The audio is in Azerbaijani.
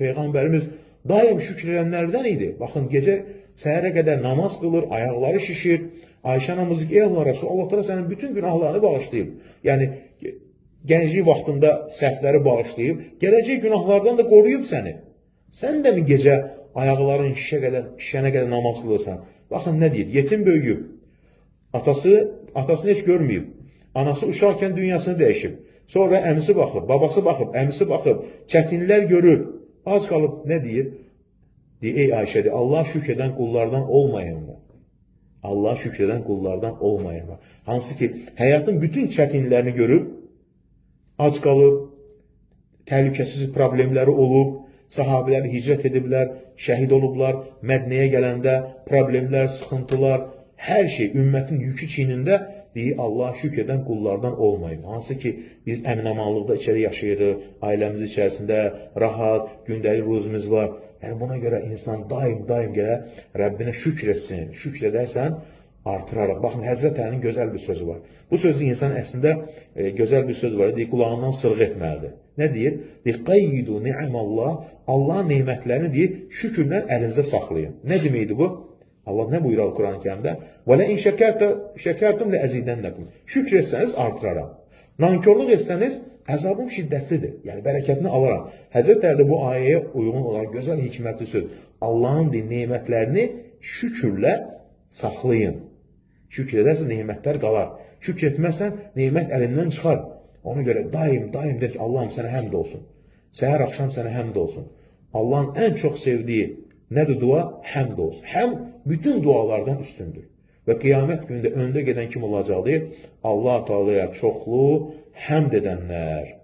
Peyğəmbərimiz daim şükür edənlərdən idi. Baxın, gecə səhərə qədər namaz qılır, ayaqları şişir. Ayşə anamız ki, ey Allah Rəsulü, Allah təala sənin bütün günahlarını bağışlayıb. Yəni, gənclik vaxtında səhvləri bağışlayıb, gələcək günahlardan da qoruyub səni. Sən də mi gecə ayaqların şişənə qədər namaz qılırsan? Baxın, nə deyir? Yetim böyüyüb. Atasını heç görməyib. Anası uşaqkən dünyasını dəyişib. Sonra əmisi baxıb, babası baxıb, əmisi baxıb, çətinlər görüb. Ac qalıb, nə deyir? Deyir, ey Ayşə, deyir, Allah şükr edən qullardan olmayın mı? Allah şükr edən qullardan olmayın mı? Hansı ki, həyatın bütün çətinlərini görüb, ac qalıb, təhlükəsiz problemləri olub, sahabələr hicrət ediblər, şəhid olublar, Mədnəyə gələndə problemlər, sıxıntılar, hər şey ümmətin yükü çiynində, deyir, Allah şükr edən qullardan olmayın. Hansı ki, biz əminamanlıqda içəri yaşayırıq, ailəmiz içərisində rahat, gündəlik ruzumuz var. Yəni, buna görə insan daim gələ Rəbbinə şükr etsin. Şükr edərsən, artıraraq. Baxın, Həzrət Əlinin gözəl bir sözü var. Bu sözü insan əslində gözəl bir söz var. Deyir, qulağından sırğı etməlidir. Nə deyir? Deyir, qayyidu ni'amallah, Allah neymətlərini deyir, şükürlə əlinizə saxlayın. Nə deməkdir bu? Allah nə buyurar Quran-ı Kərimdə? Və lə in şəkərtum lə əzidənnəkum. Şükr etsəniz, artıraram. Nankörlük etsəniz, əzabım şiddətlidir. Yəni, bərəkətini alaram. Həzrət Əli bu ayəyə uyğun olaraq gözəl hikmətli söz. Allahın neymətlərini şükürlə saxlayın. Şükür edərsən, neymətlər qalar. Şükür etməzsən, neymət əlindən çıxar. Ona görə daim deyir ki, Allahım sənə həmd olsun. Səhər axşam sənə həmd olsun. Allahın ən çox sevdiyi nədir dua? Həmd olsun. Həm bütün dualardan üstündür. Və qiyamət günündə öndə gedən kim olacaq deyir? Allah Teala'ya çoxlu həmd edənlər.